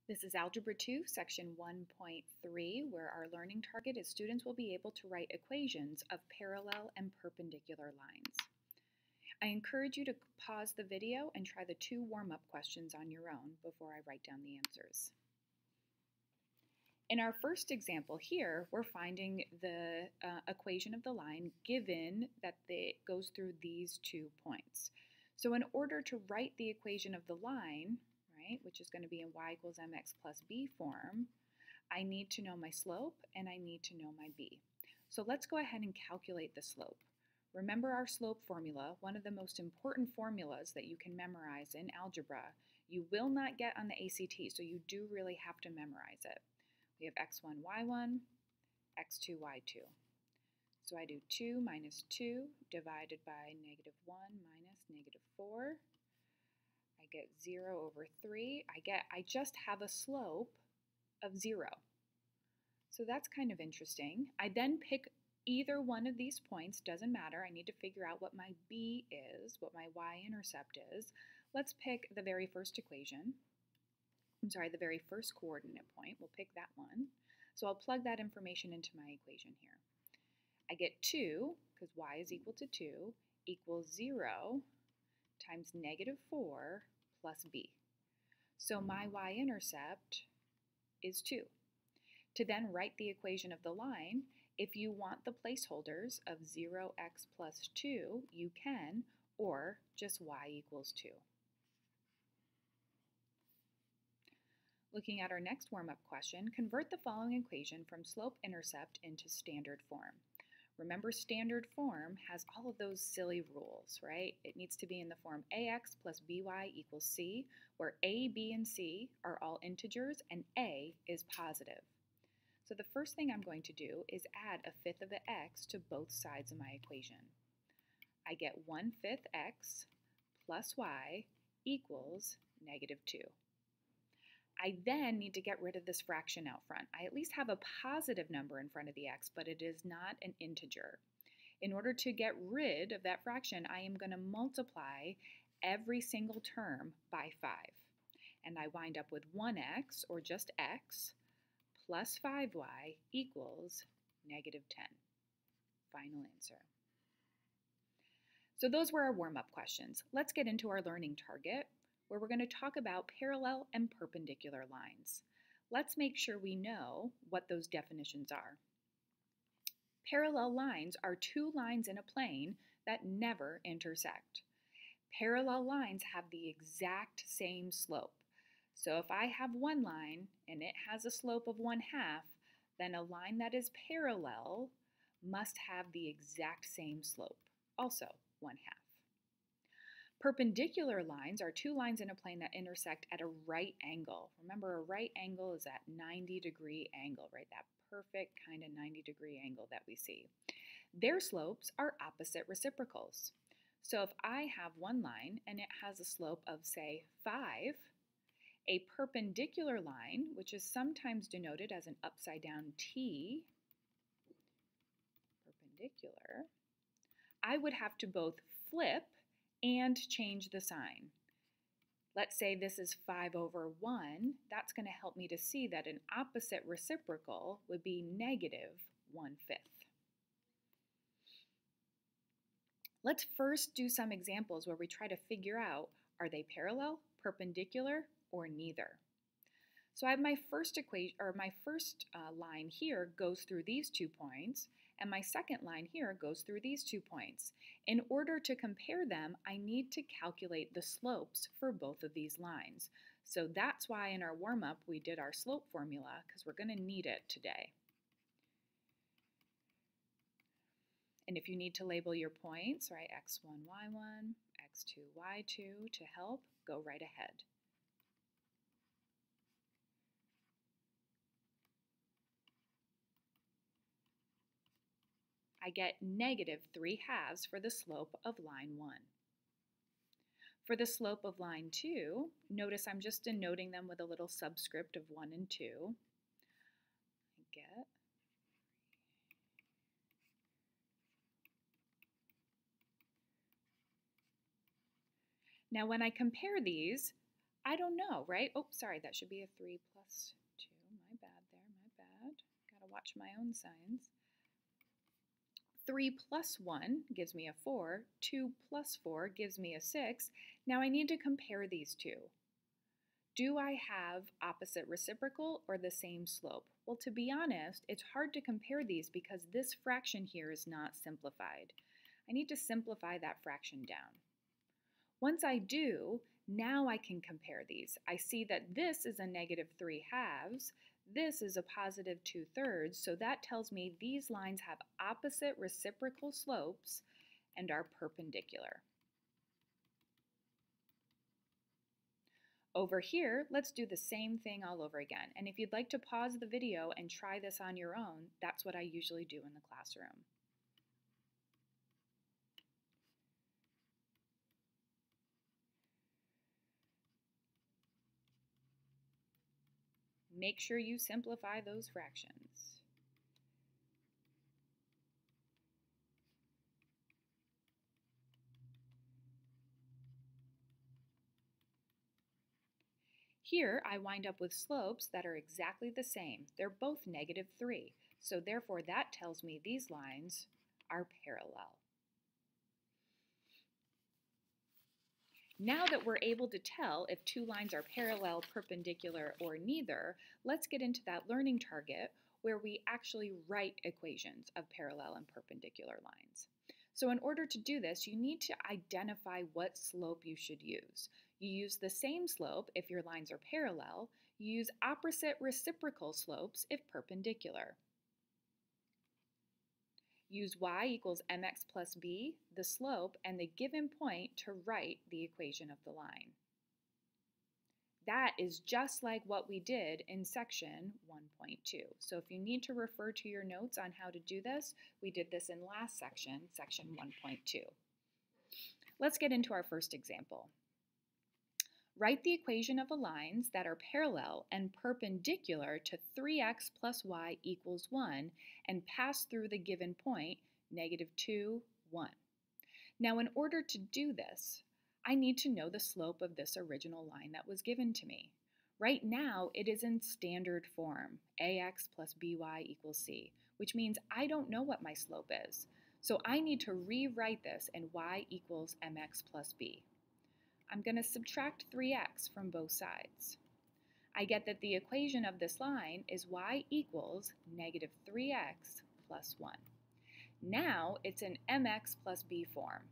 This is Algebra 2, Section 1.3, where our learning target is students will be able to write equations of parallel and perpendicular lines. I encourage you to pause the video and try the 2 warm-up questions on your own before I write down the answers. In our first example here, we're finding the equation of the line given that it goes through these 2 points. So in order to write the equation of the line, which is going to be in y equals mx plus b form, I need to know my slope and I need to know my b. So let's go ahead and calculate the slope. Remember our slope formula, one of the most important formulas that you can memorize in algebra. You will not get on the ACT, so you do really have to memorize it. We have x1, y1, x2, y2. So I do 2 minus 2 divided by negative 1 minus negative 4. I get 0 over 3. I just have a slope of 0. So that's kind of interesting. I then pick either one of these points, doesn't matter. I need to figure out what my b is, what my y-intercept is. Let's pick the very first equation. The very first coordinate point. We'll pick that one. So I'll plug that information into my equation here. I get 2, because y is equal to 2, equals 0 times negative 4 plus b. So my y-intercept is 2. To then write the equation of the line, if you want the placeholders of 0x plus 2, you can, or just y equals 2. Looking at our next warm-up question, convert the following equation from slope-intercept into standard form. Remember, standard form has all of those silly rules, right? It needs to be in the form ax plus by equals c, where a, b, and c are all integers and a is positive. So the first thing I'm going to do is add a fifth of the x to both sides of my equation. I get 1/5 x plus y equals negative 2. I then need to get rid of this fraction out front. I at least have a positive number in front of the x, but it is not an integer. In order to get rid of that fraction, I am going to multiply every single term by 5. And I wind up with 1x, or just x, plus 5y equals negative 10. Final answer. So those were our warm-up questions. Let's get into our learning target, where we're going to talk about parallel and perpendicular lines. Let's make sure we know what those definitions are. Parallel lines are 2 lines in a plane that never intersect. Parallel lines have the exact same slope. So if I have one line and it has a slope of 1/2, then a line that is parallel must have the exact same slope, also 1/2. Perpendicular lines are 2 lines in a plane that intersect at a right angle. Remember, a right angle is that 90-degree angle, right? That perfect kind of 90-degree angle that we see. Their slopes are opposite reciprocals. So if I have one line and it has a slope of, say, 5, a perpendicular line, which is sometimes denoted as an upside-down T, perpendicular, I would have to both flip and change the sign. Let's say this is 5 over 1. That's going to help me to see that an opposite reciprocal would be negative 1/5. Let's first do some examples where we try to figure out, are they parallel, perpendicular, or neither? So I have my first equation, or my first line here goes through these 2 points, and my second line here goes through these 2 points. In order to compare them, I need to calculate the slopes for both of these lines. So that's why in our warm-up we did our slope formula, because we're going to need it today. And if you need to label your points, right, x1, y1, x2, y2 to help, go right ahead. I get negative 3/2 for the slope of line 1. For the slope of line 2, notice I'm just denoting them with a little subscript of 1 and 2. I get now when I compare these, I don't know, right? Oh, sorry, that should be a 3 plus 2. My bad there, my bad. Gotta watch my own signs. 3 plus 1 gives me a 4. 2 plus 4 gives me a 6. Now I need to compare these two. Do I have opposite reciprocal or the same slope? Well, to be honest, it's hard to compare these because this fraction here is not simplified. I need to simplify that fraction down. Once I do, now I can compare these. I see that this is a negative 3/2, this is a positive 2/3, so that tells me these lines have opposite reciprocal slopes and are perpendicular. Over here, let's do the same thing all over again. And if you'd like to pause the video and try this on your own, that's what I usually do in the classroom. Make sure you simplify those fractions. Here, I wind up with slopes that are exactly the same. They're both negative 3, so therefore that tells me these lines are parallel. Now that we're able to tell if two lines are parallel, perpendicular, or neither, let's get into that learning target where we actually write equations of parallel and perpendicular lines. So in order to do this, you need to identify what slope you should use. You use the same slope if your lines are parallel. You use opposite reciprocal slopes if perpendicular. Use y equals mx plus b, the slope, and the given point to write the equation of the line. That is just like what we did in section 1.2. So if you need to refer to your notes on how to do this, we did this in last section, section 1.2. Let's get into our first example. Write the equation of the lines that are parallel and perpendicular to 3x plus y equals 1 and pass through the given point, negative 2, 1. Now, in order to do this, I need to know the slope of this original line that was given to me. Right now, it is in standard form, ax plus by equals c, which means I don't know what my slope is. So I need to rewrite this in y equals mx plus b. I'm going to subtract 3x from both sides. I get that the equation of this line is y equals negative 3x plus 1. Now it's in mx plus b form.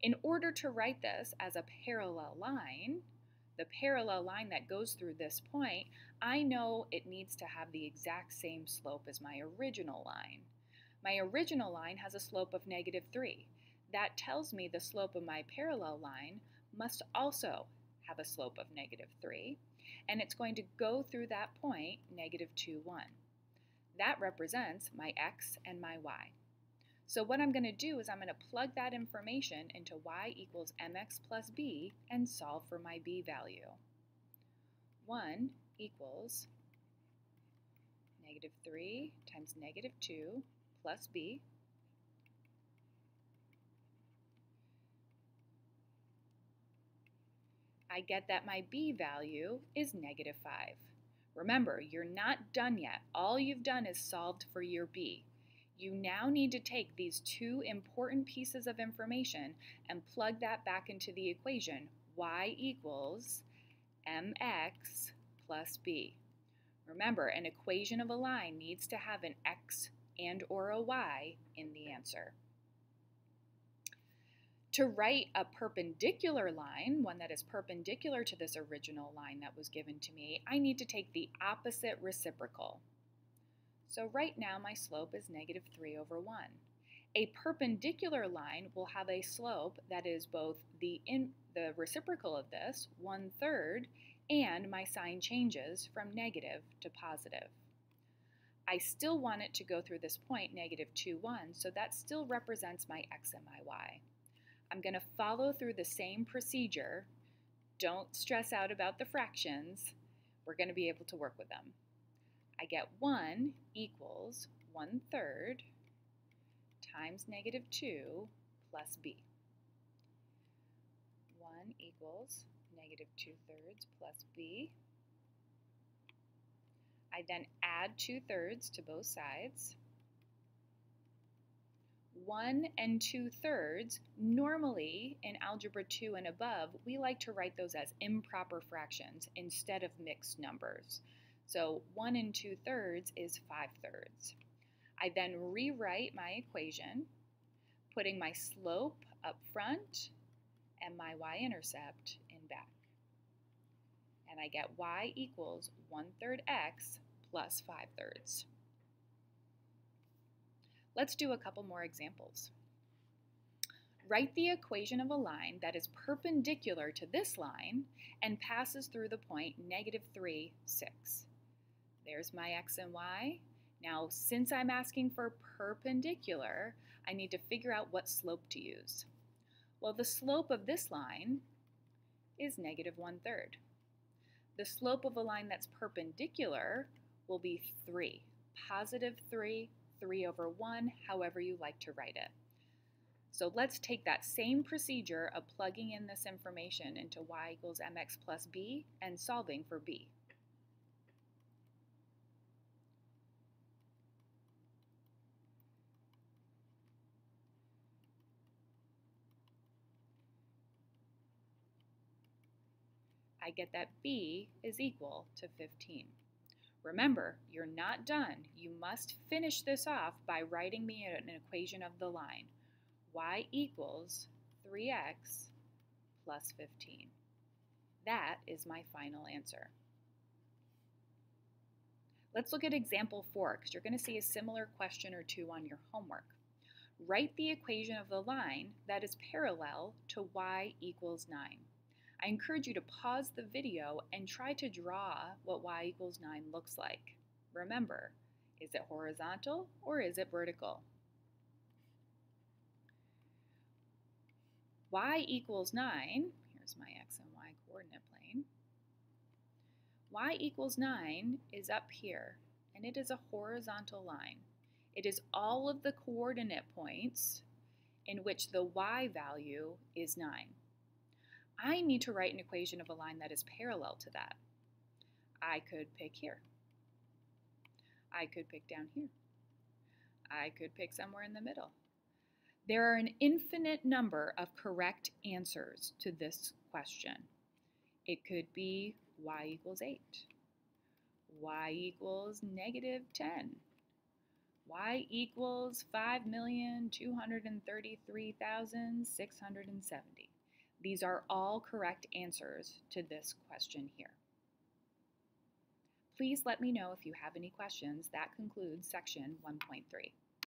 In order to write this as a parallel line, the parallel line that goes through this point, I know it needs to have the exact same slope as my original line. My original line has a slope of negative 3. That tells me the slope of my parallel line must also have a slope of negative 3, and it's going to go through that point, negative 2, 1. That represents my x and my y. So what I'm going to do is I'm going to plug that information into y equals mx plus b and solve for my b value. 1 equals negative 3 times negative 2 plus b. I get that my b value is negative 5. Remember, you're not done yet. All you've done is solved for your b. You now need to take these two important pieces of information and plug that back into the equation, y equals mx plus b. Remember, an equation of a line needs to have an x and or a y in the answer. To write a perpendicular line, one that is perpendicular to this original line that was given to me, I need to take the opposite reciprocal. So right now my slope is negative 3 over 1. A perpendicular line will have a slope that is both the reciprocal of this, 1/3, and my sign changes from negative to positive. I still want it to go through this point, negative 2, 1, so that still represents my x and my y. I'm going to follow through the same procedure. Don't stress out about the fractions. We're going to be able to work with them. I get 1 equals 1/3 times negative 2 plus b. 1 equals negative 2/3 plus b. I then add 2/3 to both sides. 1 and 2/3, normally in Algebra 2 and above, we like to write those as improper fractions instead of mixed numbers. So 1 and 2/3 is 5/3. I then rewrite my equation, putting my slope up front and my y-intercept in back. And I get y equals 1/3 x plus 5/3. Let's do a couple more examples. Write the equation of a line that is perpendicular to this line and passes through the point -3, 6. There's my x and y. Now, since I'm asking for perpendicular, I need to figure out what slope to use. Well, the slope of this line is -1/3. The slope of a line that's perpendicular will be 3, +3, 3/1, however you like to write it. So let's take that same procedure of plugging in this information into y equals mx plus b and solving for b. I get that b is equal to 15. Remember, you're not done. You must finish this off by writing me an equation of the line. Y equals 3x plus 15. That is my final answer. Let's look at example 4, because you're going to see a similar question or two on your homework. Write the equation of the line that is parallel to y equals 9. I encourage you to pause the video and try to draw what y equals 9 looks like. Remember, is it horizontal or is it vertical? Y equals 9, here's my x and y coordinate plane. Y equals 9 is up here, and it is a horizontal line. It is all of the coordinate points in which the y value is 9. I need to write an equation of a line that is parallel to that. I could pick here. I could pick down here. I could pick somewhere in the middle. There are an infinite number of correct answers to this question. It could be y equals 8, y equals -10, y equals 5,233,670. These are all correct answers to this question here. Please let me know if you have any questions. That concludes section 1.3.